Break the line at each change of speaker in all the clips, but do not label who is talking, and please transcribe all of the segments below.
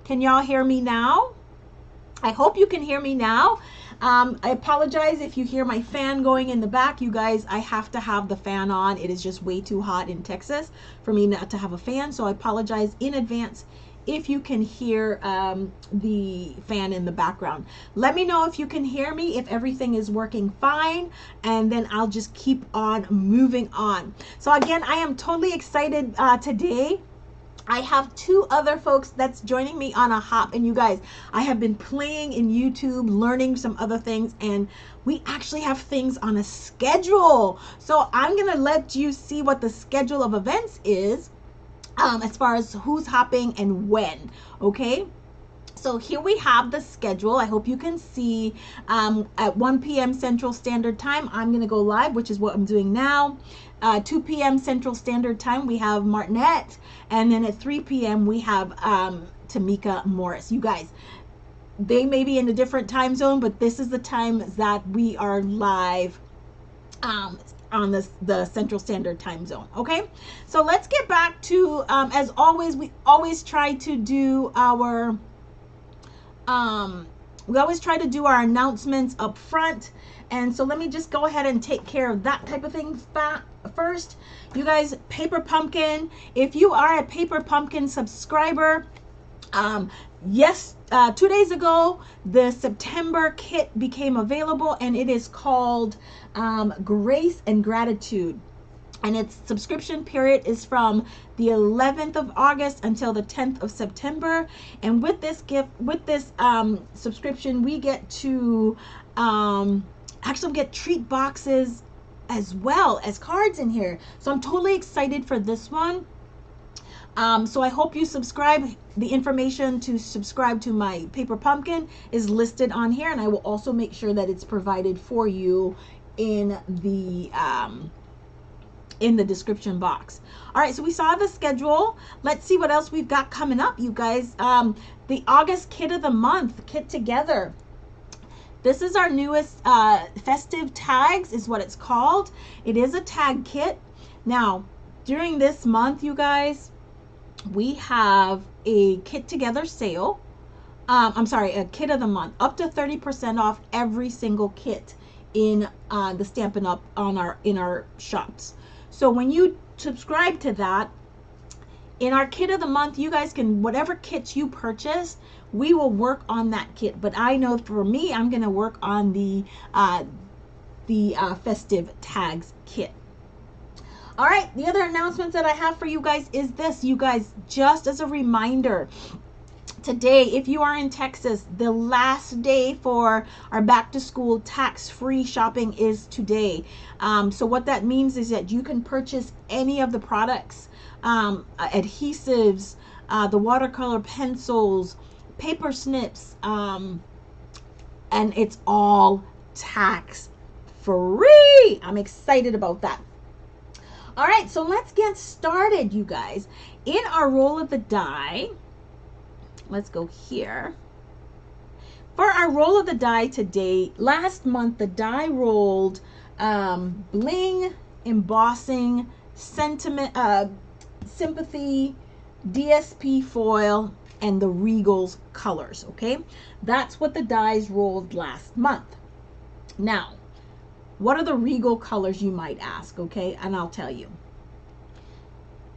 Can y'all hear me now? I hope you can hear me now. I apologize if you hear my fan going in the back. You guys, I have to have the fan on. It is just way too hot in Texas for me not to have a fan. So I apologize in advance if you can hear the fan in the background. Let me know if you can hear me, if everything is working fine, and then I'll just keep on moving on. So again, I am totally excited today. I have two other folks that's joining me on a hop, and you guys, I have been playing in YouTube, learning some other things, and we actually have things on a schedule. So I'm gonna let you see what the schedule of events is as far as who's hopping and when, okay? So here we have the schedule. I hope you can see at 1 p.m. Central Standard Time, I'm gonna go live, which is what I'm doing now. 2 p.m. Central Standard Time, we have Martinette. And then at 3 p.m. we have Tamika Morris. You guys, they may be in a different time zone, but this is the time that we are live on the Central Standard Time Zone. Okay, so let's get back to, as always, we always try to do our announcements up front. And so let me just go ahead and take care of that type of thing first. You guys, Paper Pumpkin, if you are a Paper Pumpkin subscriber, yes, 2 days ago, the September kit became available, and it is called Grace and Gratitude. And its subscription period is from the 11th of August until the 10th of September. And with this gift, with this subscription, we get to actually get treat boxes as well as cards in here. So I'm totally excited for this one. So I hope you subscribe. The information to subscribe to my Paper Pumpkin is listed on here, and I will also make sure that it's provided for you in the description box. All right, so we saw the schedule. Let's see what else we've got coming up, you guys. The August Kit of the Month, Kit Together. This is our newest festive tags is what it's called. It is a tag kit. Now, during this month, you guys, we have a Kit Together sale. I'm sorry, a Kit of the Month, up to 30% off every single kit in the Stampin' Up in our shops. So when you subscribe to that, in our Kit of the Month, you guys can, whatever kits you purchase, we will work on that kit. But I know for me, I'm going to work on the festive tags kit. All right, the other announcements that I have for you guys is this, you guys, just as a reminder, today, if you are in Texas, the last day for our back to school tax-free shopping is today. So what that means is that you can purchase any of the products, adhesives, the watercolor pencils, paper snips, and it's all tax-free. I'm excited about that. All right, so let's get started, you guys. In our roll of the die, let's go here. For our roll of the die today, last month the die rolled Bling, Embossing, Sentiment, Sympathy, DSP Foil, and the Regals colors, okay? That's what the dies rolled last month. Now, what are the Regal colors, you might ask, okay? And I'll tell you.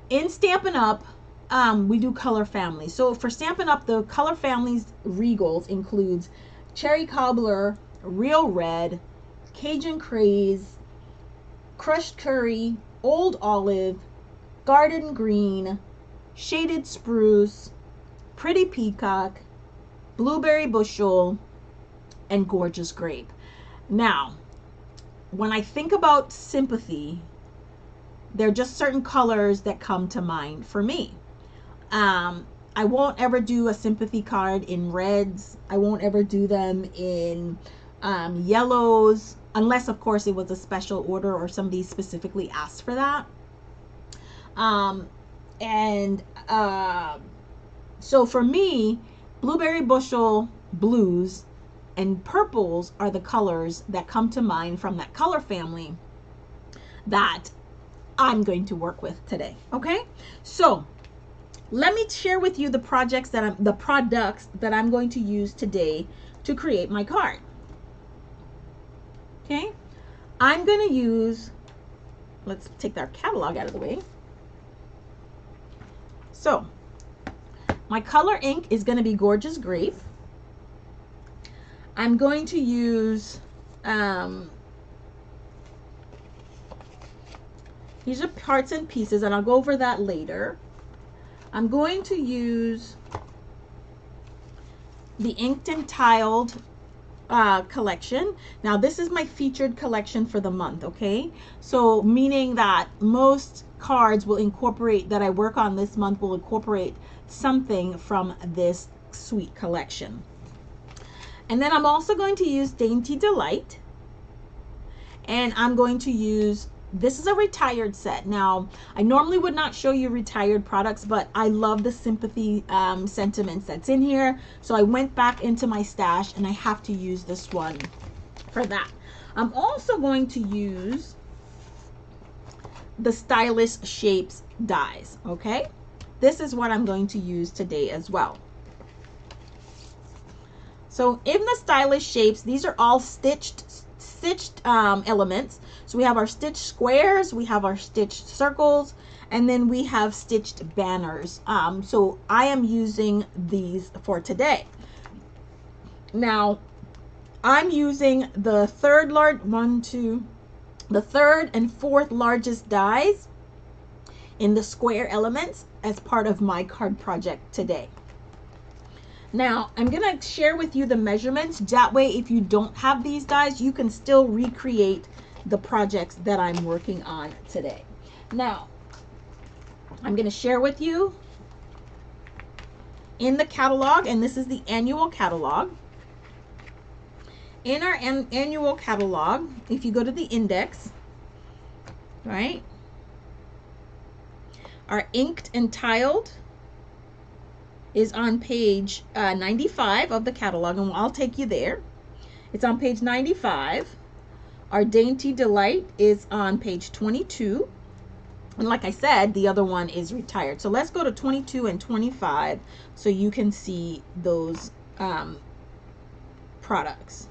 In Stampin' Up, we do color families. So for Stampin' Up, the color families Regals includes Cherry Cobbler, Real Red, Cajun Craze, Crushed Curry, Old Olive, Garden Green, Shaded Spruce, Pretty Peacock, Blueberry Bushel, and Gorgeous Grape. Now, when I think about Sympathy, there are just certain colors that come to mind for me. I won't ever do a Sympathy card in reds. I won't ever do them in yellows, unless of course it was a special order or somebody specifically asked for that. So for me, Blueberry Bushel, blues, and purples are the colors that come to mind from that color family that I'm going to work with today. Okay, so let me share with you the products that I'm going to use today to create my card. Okay, I'm going to use, let's take our catalog out of the way. So my color ink is going to be Gorgeous Grape. I'm going to use, these are parts and pieces, and I'll go over that later. I'm going to use the Inked and Tiled collection. Now this is my featured collection for the month, okay? So meaning that most cards will incorporate, that I work on this month, will incorporate something from this sweet collection. And then I'm also going to use Dainty Delight, and I'm going to use, this is a retired set. Now I normally would not show you retired products, but I love the sympathy sentiments that's in here, so I went back into my stash and I have to use this one for that. I'm also going to use the Stylish Shapes dies. Okay, this is what I'm going to use today as well. So in the Stylish Shapes, these are all stitched elements. So we have our stitched squares, we have our stitched circles, and then we have stitched banners. So I am using these for today. Now I'm using the third and fourth largest dies in the square elements as part of my card project today. Now I'm going to share with you the measurements. That way, if you don't have these dies, you can still recreate the projects that I'm working on today. Now I'm going to share with you in the catalog, and this is the annual catalog. In our annual catalog, if you go to the index, right, our Inked and Tiled is on page 95 of the catalog, and I'll take you there. It's on page 95. Our Dainty Delight is on page 22. And like I said, the other one is retired. So let's go to 22 and 25 so you can see those products.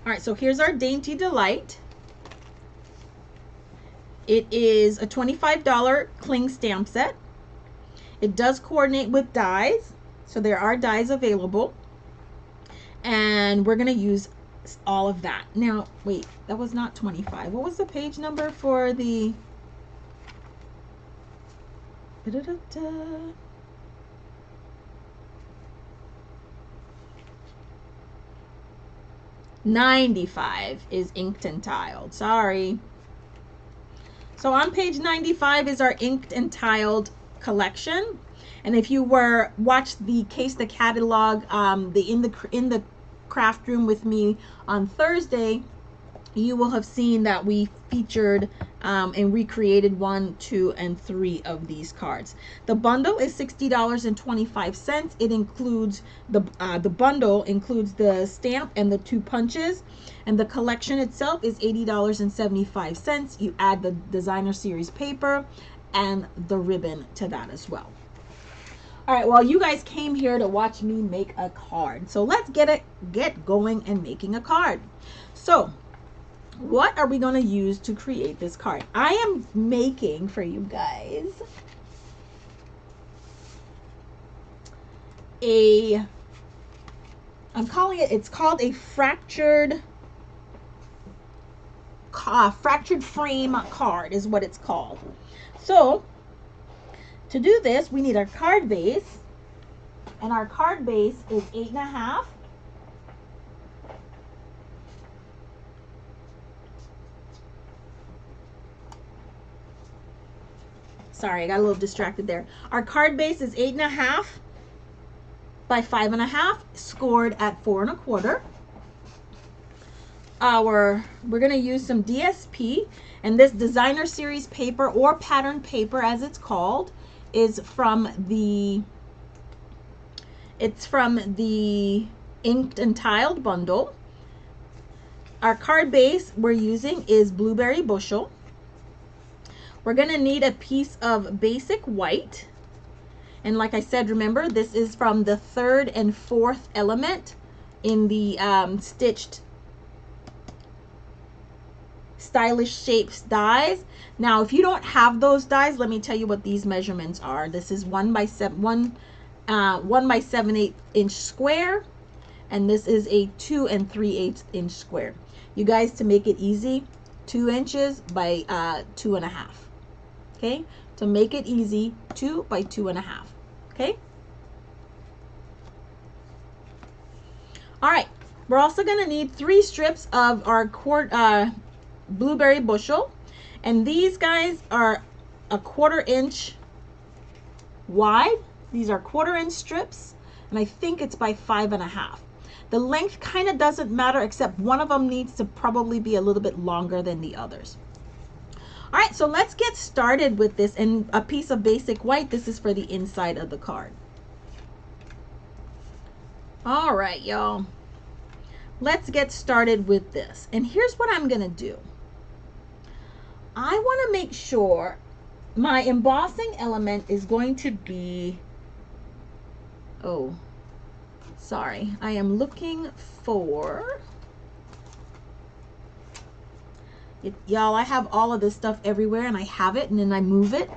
All right, so here's our Dainty Delight. It is a $25 cling stamp set. It does coordinate with dies, so there are dies available. And we're gonna use all of that. Now, wait, that was not 25. What was the page number for the... 95 is Inked and Tiled. Sorry. So on page 95 is our Inked and Tiled collection. And if you watched the catalog in the craft room with me on Thursday, you will have seen that we featured and recreated 1, 2, and 3 of these cards. The bundle is $60.25. It includes the bundle includes the stamp and the 2 punches, and the collection itself is $80.75. You add the designer series paper and the ribbon to that as well. All right, well, you guys came here to watch me make a card, so let's get going and making a card. So what are we going to use to create this card? I am making for you guys it's called a fractured frame card is what it's called. So to do this, we need our card base, and our card base is 8.5. Sorry, I got a little distracted there. Our card base is 8.5 by 5.5, scored at 4 1/4. We're gonna use some DSP, and this designer series paper, or pattern paper as it's called, is from the It's from the Inked and Tiled bundle. Our card base we're using is Blueberry Bushel. We're going to need a piece of basic white. And like I said, remember, this is from the 3rd and 4th element in the stitched Stylish Shapes dies. Now, if you don't have those dies, let me tell you what these measurements are. This is 1 by 7/8 inch square, and this is a 2 3/8 inch square. You guys, to make it easy, 2 inches by 2.5. Okay, to make it easy, 2 by 2.5. Okay. All right, we're also going to need 3 strips of our Blueberry Bushel, and these guys are a 1/4 inch wide. These are 1/4 inch strips, and I think it's by 5.5. The length kind of doesn't matter, except one of them needs to probably be a little bit longer than the others. All right, so let's get started with this. And a piece of basic white, this is for the inside of the card. All right, y'all, let's get started with this. And here's what I'm gonna do. I want to make sure my embossing element is going to be, oh, sorry, I am looking for, y'all, I have all of this stuff everywhere, and I have it, and then I move it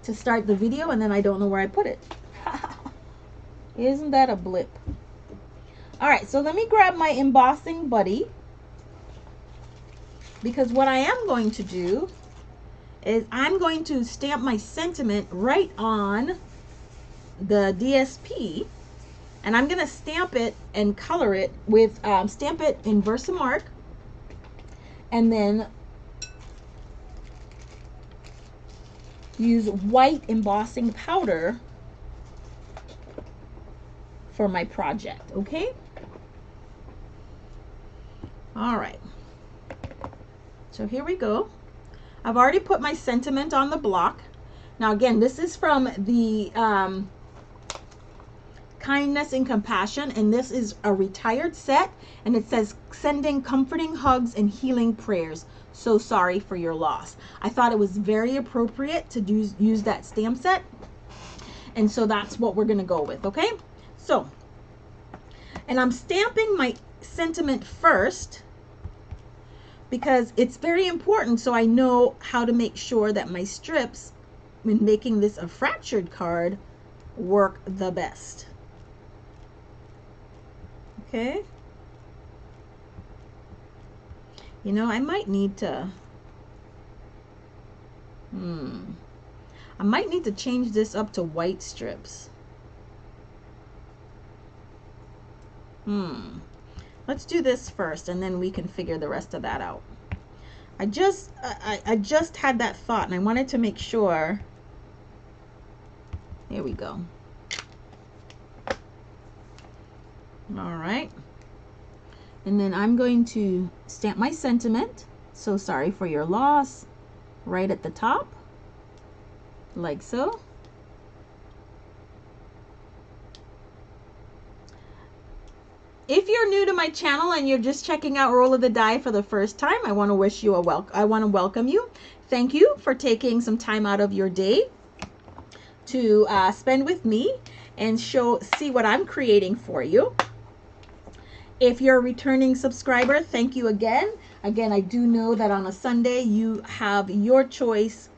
to start the video, and then I don't know where I put it. Isn't that a blip? All right, so let me grab my embossing buddy, because what I am going to do is I'm going to stamp my sentiment right on the DSP, and I'm going to stamp it and color it with, stamp it in Versamark, and then use white embossing powder for my project, okay? All right. So here we go. I've already put my sentiment on the block. Now again, this is from the Kindness and Compassion, and this is a retired set, and it says, sending comforting hugs and healing prayers. So sorry for your loss. I thought it was very appropriate to use that stamp set, and so that's what we're gonna go with, okay? So, and I'm stamping my sentiment first, because it's very important so I know how to make sure that my strips, when making this a fractured card, work the best. Okay. You know, I might need to, I might need to change this up to white strips. Let's do this first, and then we can figure the rest of that out. I just had that thought, and I wanted to make sure. Here we go. All right. And then I'm going to stamp my sentiment, so sorry for your loss, right at the top, like so. If you're new to my channel and you're just checking out Roll of the Die for the first time, I want to wish you I want to welcome you. Thank you for taking some time out of your day to spend with me and see what I'm creating for you. If you're a returning subscriber, thank you again. Again, I do know that on a Sunday you have your choice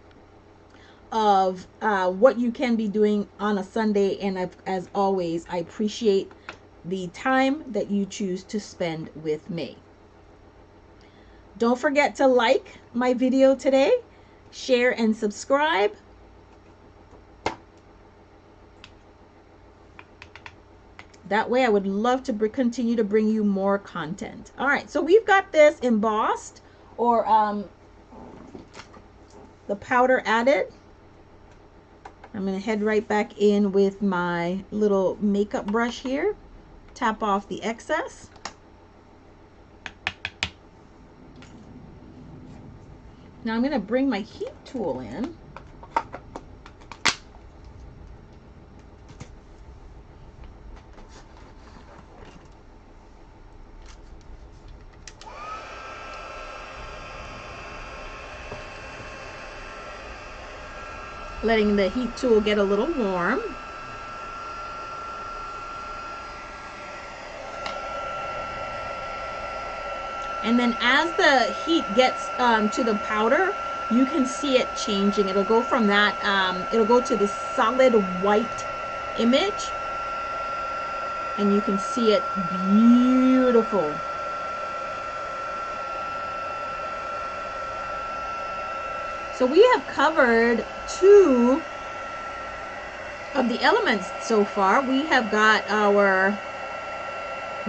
of what you can be doing on a Sunday, and as always, I appreciate the time that you choose to spend with me. Don't forget to like my video today, share and subscribe. That way I would love to continue to bring you more content. All right, so we've got this embossed, or the powder added. I'm going to head right back in with my little makeup brush here. Tap off the excess. Now I'm going to bring my heat tool in. letting the heat tool get a little warm. And then as the heat gets to the powder, you can see it changing. It'll go from that, it'll go to this solid white image. And you can see it beautiful. So we have covered 2 of the elements so far. We have got our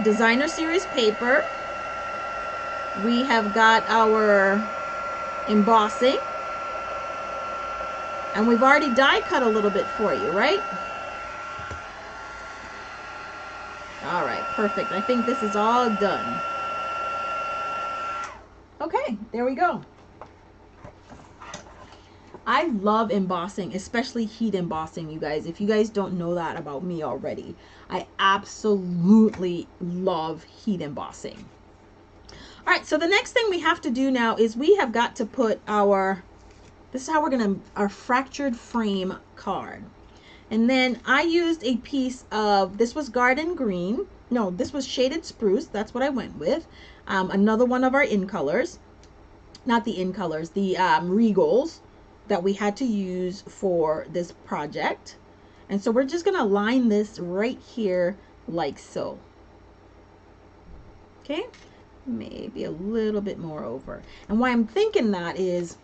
designer series paper. We have got our embossing. And we've already die cut a little bit for you, right? All right, perfect. I think this is all done. Okay, there we go. I love embossing, especially heat embossing, you guys. If you guys don't know that about me already, I absolutely love heat embossing. All right, so the next thing we have to do now is we have got to put our, this is how we're gonna, our fractured frame card. And then I used a piece of, this was garden green. No, this was shaded spruce. That's what I went with. Another one of our in colors. Not the in colors, the Regals that we had to use for this project. And so we're just gonna line this right here like so. Okay, maybe a little bit more over. And why I'm thinking that is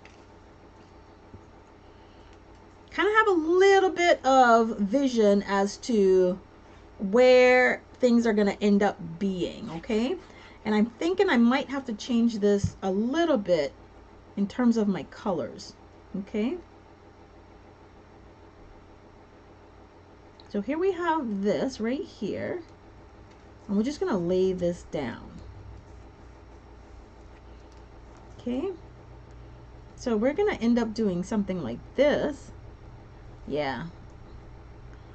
kind of have a little bit of vision as to where things are going to end up being, okay? And I'm thinking I might have to change this a little bit in terms of my colors, okay? So here we have this right here, and we're just going to lay this down, okay? So we're going to end up doing something like this. Yeah,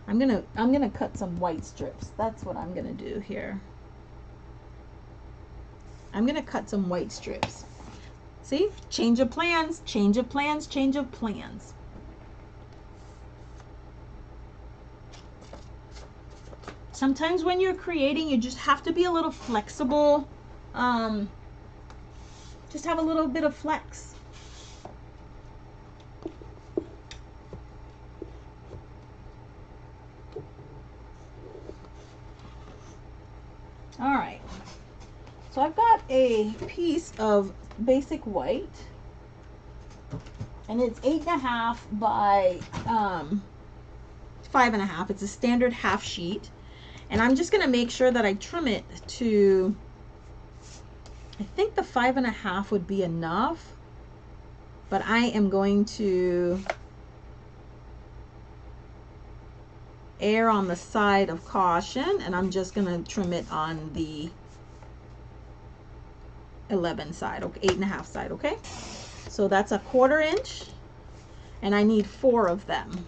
I'm gonna cut some white strips. That's what I'm gonna do here. I'm gonna cut some white strips. See, change of plans, change of plans, change of plans. Sometimes when you're creating, you just have to be a little flexible. Just have a little bit of flex. All right, so I've got a piece of basic white, and it's 8.5 by 5.5. It's a standard half sheet, and I'm just gonna make sure that I trim it to, I think the 5.5 would be enough, but I am going to err on the side of caution, and I'm just gonna trim it on the 11 side, okay, 8.5 side, okay? So that's a 1/4 inch, and I need 4 of them.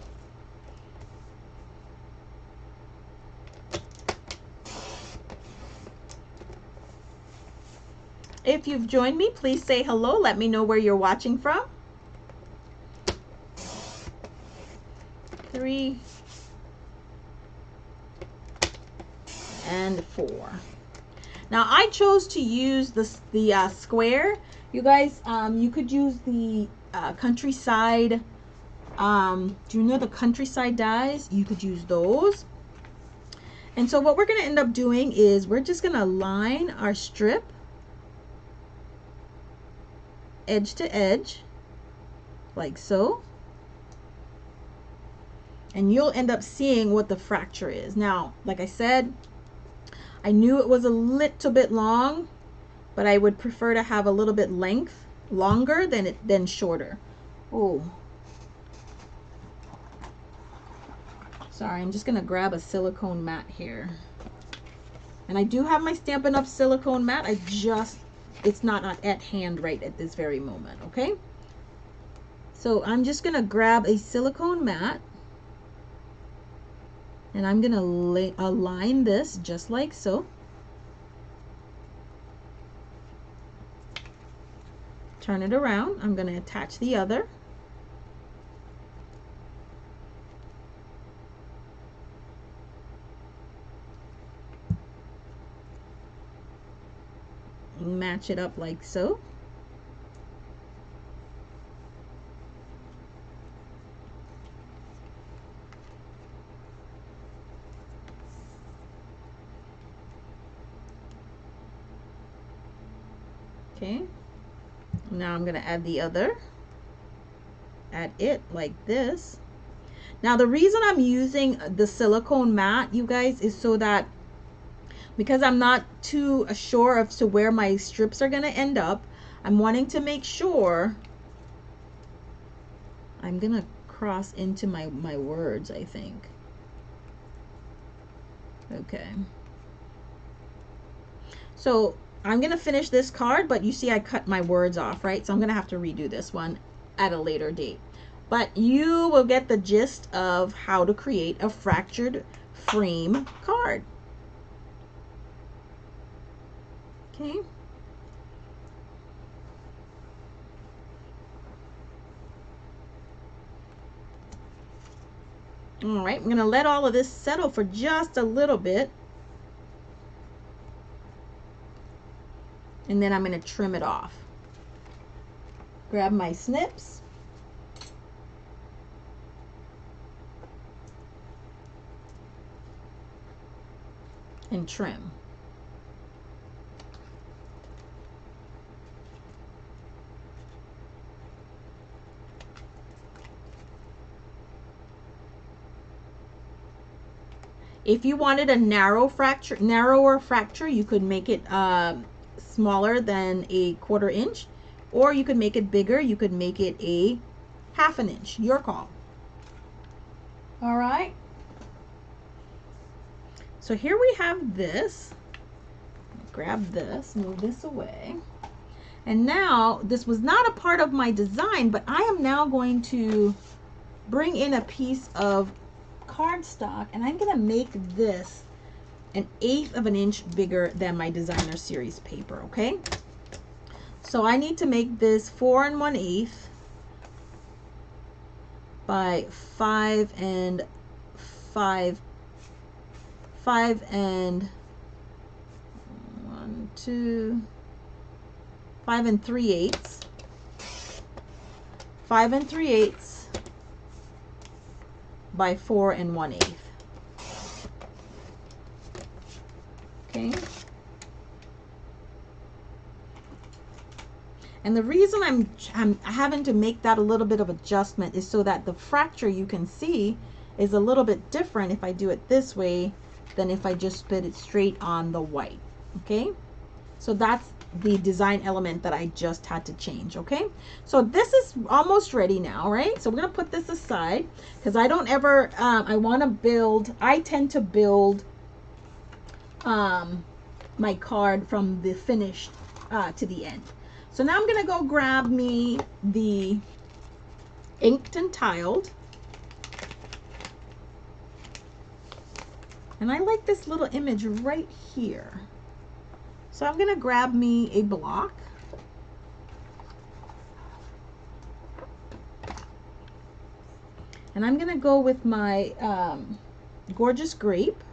If you've joined me, please say hello. Let me know where you're watching from. 3 and 4. Now I chose to use the square. You guys, you could use the countryside. Do you know the countryside dies? You could use those. And so what we're going to end up doing is we're just going to line our strip edge to edge like so. And you'll end up seeing what the fracture is. Now, like I said, I knew it was a little bit long, but I would prefer to have a little bit longer than shorter. Oh, sorry, I'm just gonna grab a silicone mat here. And I do have my Stampin' Up silicone mat. It's not at hand right at this very moment, okay? So I'm just gonna grab a silicone mat, and I'm gonna align this just like so. Turn it around. I'm gonna attach the other. match it up like so. Okay, now I'm gonna add the other, add it like this. Now the reason I'm using the silicone mat, you guys, is so that because I'm not too sure of to where my strips are gonna end up, I'm wanting to make sure. I'm gonna cross into my words, I think. Okay, so I'm gonna finish this card, but you see I cut my words off, right? So I'm gonna have to redo this one at a later date. But you will get the gist of how to create a fractured frame card. Okay. All right, I'm gonna let all of this settle for just a little bit. And then I'm gonna trim it off. Grab my snips. And trim. If you wanted a narrower fracture, you could make it smaller than a 1/4 inch, or you could make it bigger. You could make it a 1/2 inch. Your call. All right. So here we have this. Grab this, move this away. And now, this was not a part of my design, but I am now going to bring in a piece of cardstock, and I'm going to make this 1/8 of an inch bigger than my designer series paper, okay? So I need to make this 4 1/8 by 5 and 5 and 1, 2, 5 and 3/8, 5 and 3/8 by 4 1/8. Okay. And the reason I'm having to make that a little bit of adjustment is so that the fracture you can see is a little bit different if I do it this way than if I just spit it straight on the white. Okay, so that's the design element that I just had to change. Okay, so this is almost ready now, right? So we're gonna put this aside because I don't ever I tend to build my card from the finished to the end. So now I'm gonna go grab me the inked and tiled. And I like this little image right here. So I'm gonna grab me a block. And I'm gonna go with my Gorgeous Grape.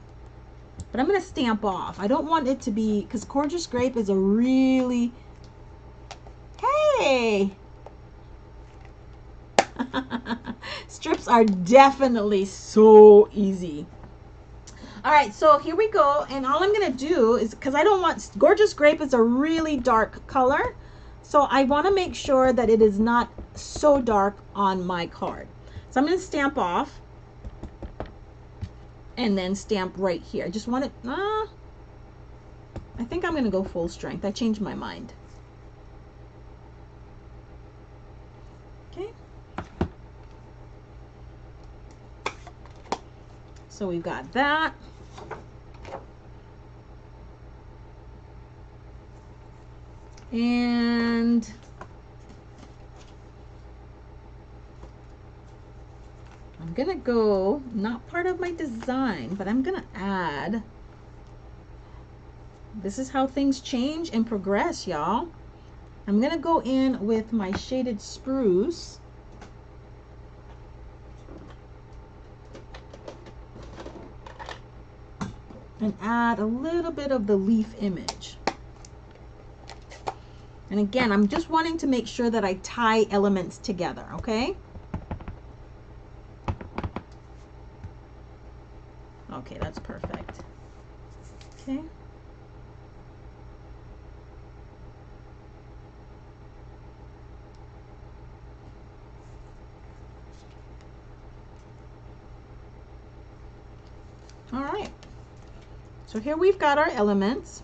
But I'm gonna stamp off. I don't want it to be, because Gorgeous Grape is a really, hey! Strips are definitely so easy. All right, so here we go, and all I'm gonna do is, because I don't want, Gorgeous Grape is a really dark color, so I wanna make sure that it is not so dark on my card. So I'm gonna stamp off, and then stamp right here. I just want it, I think I'm gonna go full strength. I changed my mind. Okay. So we've got that. And I'm gonna go, not part of my design, but I'm gonna add, this is how things change and progress, y'all. I'm gonna go in with my shaded Spruce. And add a little bit of the leaf image. And again, I'm just wanting to make sure that I tie elements together, okay? Okay, that's perfect. Okay. All right. So here we've got our elements.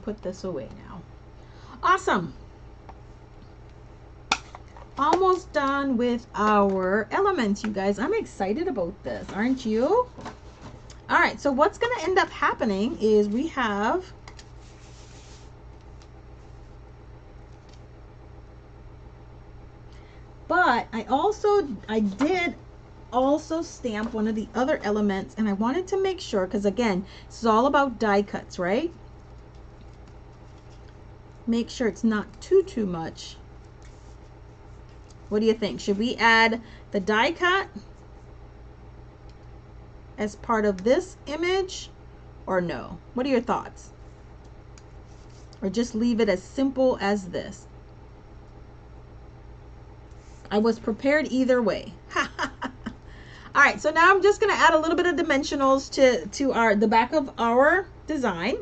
Put this away now. Awesome. Almost done with our elements, you guys. I'm excited about this, aren't you? All right, so what's going to end up happening is we have but I did also stamp one of the other elements, and I wanted to make sure, because again, this is all about die cuts, right? Make sure it's not too much. What do you think? Should we add the die cut as part of this image or no? What are your thoughts? Or just leave it as simple as this? I was prepared either way. All right, so now I'm just going to add a little bit of dimensionals to the back of our design.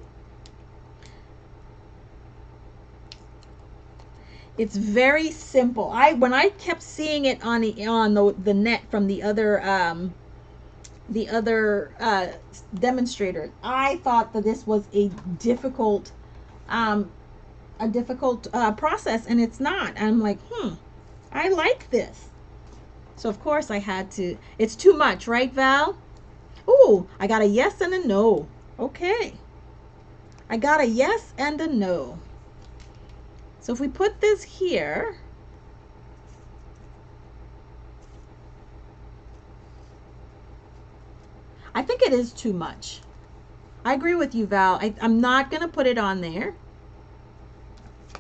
It's very simple. When I kept seeing it on the net from the other demonstrator, I thought that this was a difficult process, and it's not. I'm like, I like this. So of course I had to. It's too much, right, Val? Ooh, I got a yes and a no. Okay. I got a yes and a no. So if we put this here, I think it is too much. I agree with you, Val. I'm not going to put it on there.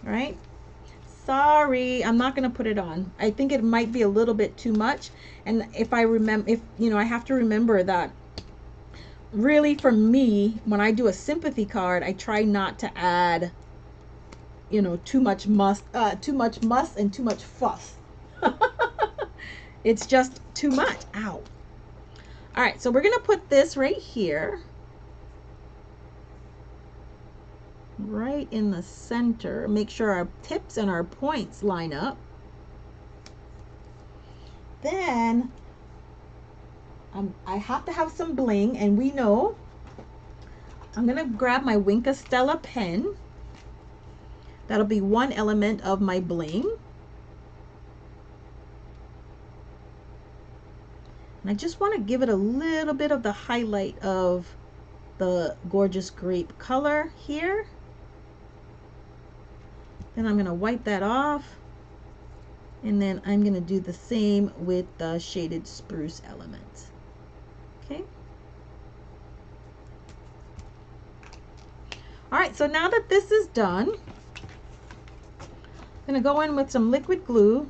Right? Sorry, I'm not going to put it on. I think it might be a little bit too much. And if I remember, I have to remember that really for me, when I do a sympathy card, I try not to add too much muss and too much fuss. It's just too much. Ow. All right, so we're gonna put this right here, right in the center. Make sure our tips and our points line up. Then I have to have some bling, and we know I'm gonna grab my Wink Stella pen. That'll be one element of my bling. And I just want to give it a little bit of the highlight of the gorgeous grape color here. Then I'm going to wipe that off. And then I'm going to do the same with the shaded spruce element. Okay. All right, so now that this is done, I'm going to go in with some liquid glue.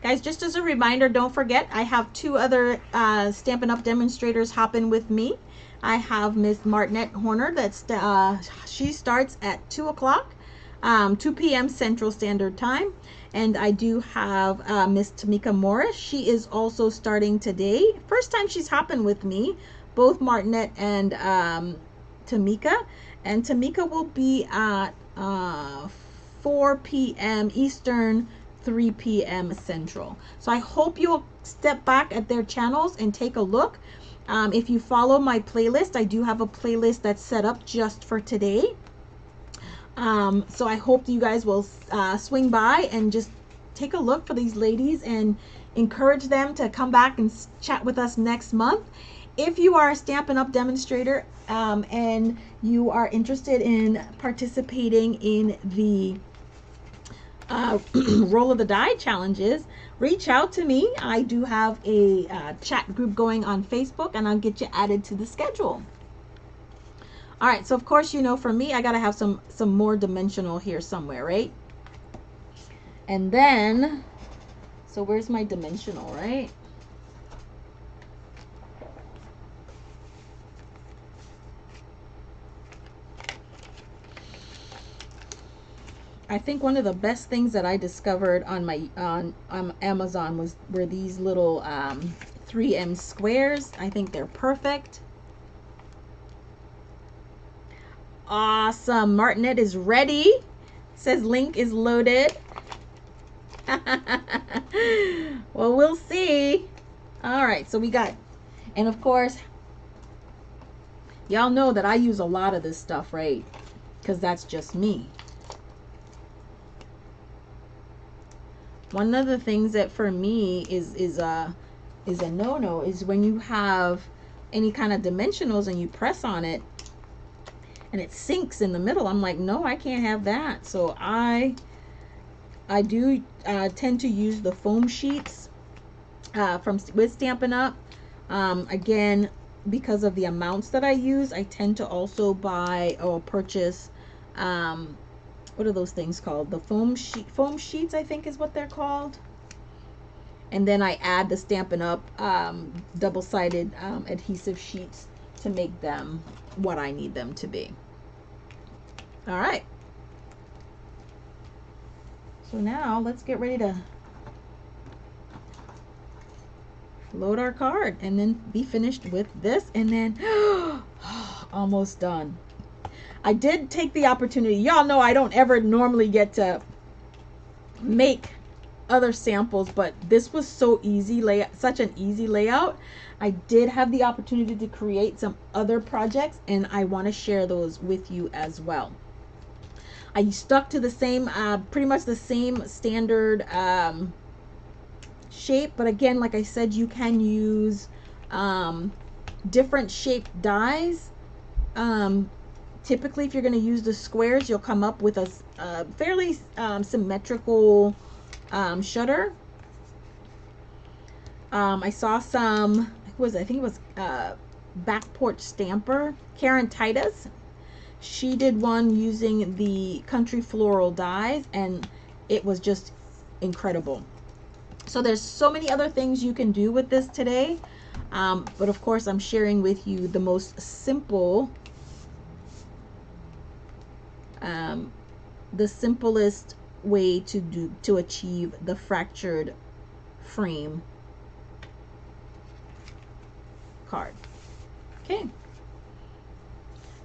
Guys, just as a reminder, don't forget, I have two other Stampin' Up! Demonstrators hopping with me. I have Miss Martinette Horner, she starts at 2 o'clock, 2 p.m. Central Standard Time. And I do have Miss Tamika Morris. She is also starting today. First time she's hopping with me. Both Martinette and Tamika. And Tamika will be at 4 p.m. Eastern, 3 p.m. Central. So I hope you'll step back at their channels and take a look. If you follow my playlist, I do have a playlist that's set up just for today. So I hope you guys will swing by and just take a look for these ladies and encourage them to come back and chat with us next month. If you are a Stampin' Up! Demonstrator and you are interested in participating in the roll of the die challenges, reach out to me. I do have a chat group going on Facebook, and I'll get you added to the schedule. All right, so of course, you know, for me, I gotta have some more dimensional here somewhere, right? And then, so where's my dimensional, right? I think one of the best things that I discovered on my on Amazon were these little 3M squares. I think they're perfect. Awesome. Martinette is ready. Says link is loaded. Well, we'll see. All right, so we got, and of course, y'all know that I use a lot of this stuff, right? Because that's just me. One of the things that for me is a no-no is when you have any kind of dimensionals and you press on it and it sinks in the middle. I'm like, no, I can't have that. So I do tend to use the foam sheets with Stampin' Up. Again, because of the amounts that I use, I tend to also buy or purchase what are those things called? The foam sheets, I think is what they're called. And then I add the Stampin' Up double-sided adhesive sheets to make them what I need them to be. All right. So now let's get ready to load our card and then be finished with this, and then almost done. I did take the opportunity. Y'all know I don't ever normally get to make other samples, but this was so easy, such an easy layout. I did have the opportunity to create some other projects, and I want to share those with you as well. I stuck to the same, pretty much the same standard shape, but again, like I said, you can use different shaped dies. Typically, if you're going to use the squares, you'll come up with a fairly symmetrical shutter. I saw some, I think it was Back Porch Stamper, Karen Titus. She did one using the Country Floral dies, and it was just incredible. So there's so many other things you can do with this today, but of course I'm sharing with you the most simple, the simplest way to achieve the fractured frame card. Okay,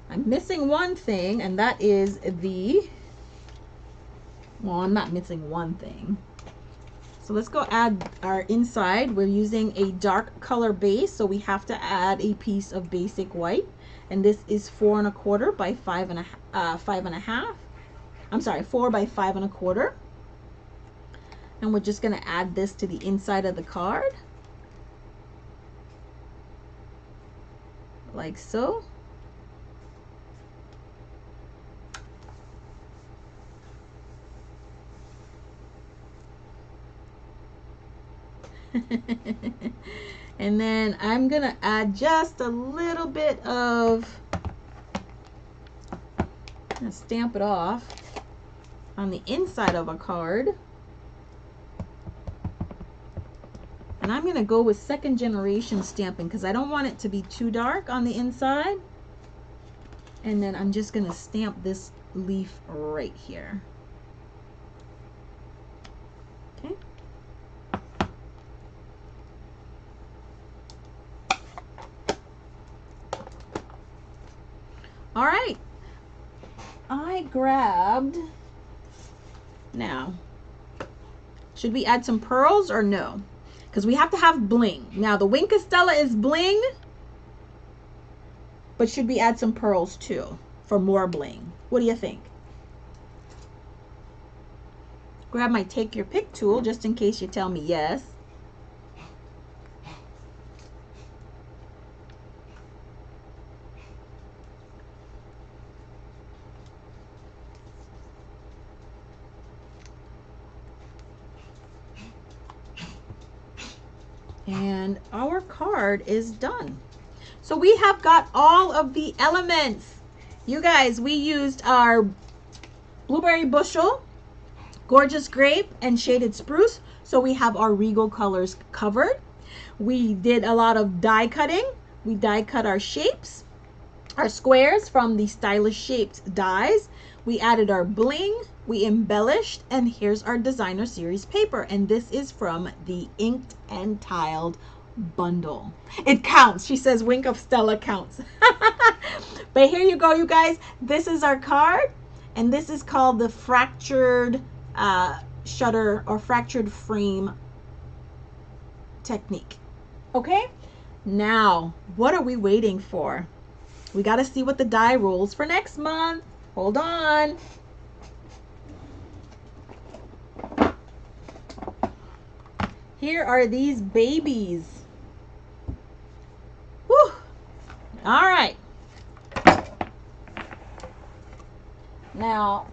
I'm missing one thing, and that is well, I'm not missing one thing. So let's go add our inside. We're using a dark color base, so we have to add a piece of basic white, and this is 4 1/4 by 5 1/2. I'm sorry, 4 by 5 1/4. And we're just going to add this to the inside of the card, like so. And then I'm gonna add just a little bit of, stamp it off on the inside of a card, and I'm gonna go with 2nd generation stamping because I don't want it to be too dark on the inside. And then I'm just gonna stamp this leaf right here. Okay. All right, I grabbed, now, should we add some pearls or no? Because we have to have bling. Now the Wink Estella is bling, but should we add some pearls too for more bling? What do you think? Grab my take your pick tool just in case you tell me yes. And our card is done. So we have got all of the elements. You guys, we used our Blueberry Bushel, Gorgeous Grape, and Shaded Spruce. So we have our Regal colors covered. We did a lot of die cutting. We die cut our shapes, our squares from the Stylish Shaped dies. We added our bling, we embellished, and here's our designer series paper. And this is from the Inked and Tiled bundle. It counts. She says Wink of Stella counts. But here you go, you guys. This is our card, and this is called the fractured shutter or fractured frame technique. Okay, now what are we waiting for? We got to see what the die rolls for next month. Hold on. Here are these babies. Whew. All right. Now,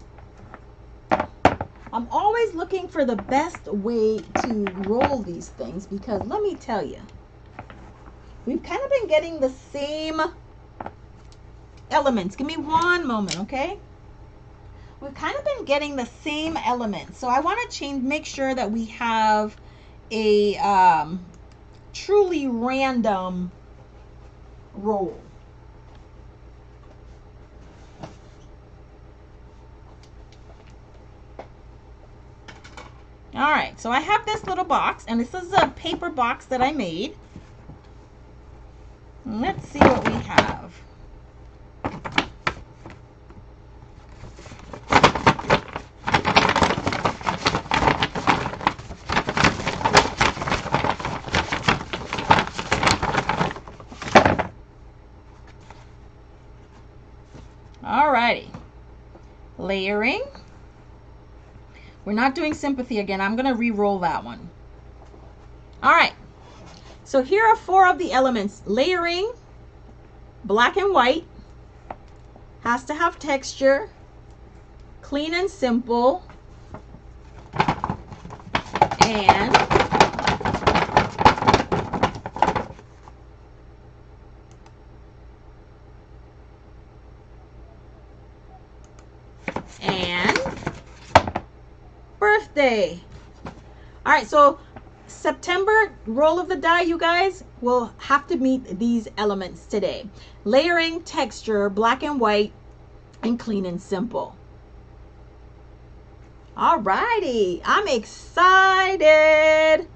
I'm always looking for the best way to roll these things, because let me tell you, we've kind of been getting the same elements. Give me one moment, okay? We've kind of been getting the same elements. So I want to make sure that we have a truly random roll. All right, so I have this little box, and this is a paper box that I made. Let's see what we have. All righty, layering. We're not doing sympathy again. I'm going to re-roll that one. All right. So here are 4 of the elements. Layering, black and white, has to have texture, clean and simple, and birthday. All right, so September roll of the die, you guys, will have to meet these elements today. Layering, texture, black and white, and clean and simple. All righty, I'm excited.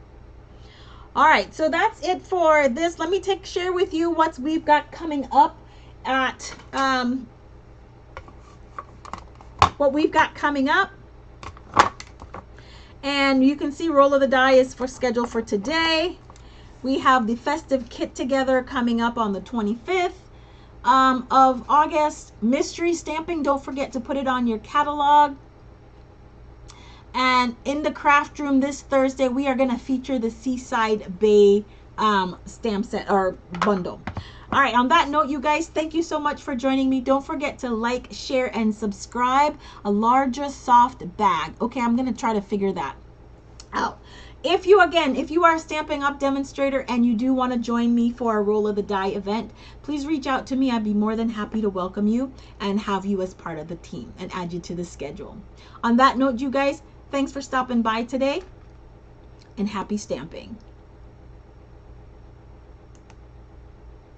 All right, so that's it for this. Let me share with you what we've got coming up at what we've got coming up. And you can see roll of the die is scheduled for today. We have the festive kit together coming up on the 25th of August. Mystery stamping, don't forget to put it on your catalog. And in the craft room this Thursday, we are going to feature the Seaside Bay stamp set or bundle. All right, on that note, you guys, thank you so much for joining me. Don't forget to like, share, and subscribe. A larger soft bag. Okay, I'm going to try to figure that out. If you are a Stampin' Up! Demonstrator and you do want to join me for a Roll of the Die event, please reach out to me. I'd be more than happy to welcome you and have you as part of the team and add you to the schedule. On that note, you guys, thanks for stopping by today, and happy stamping.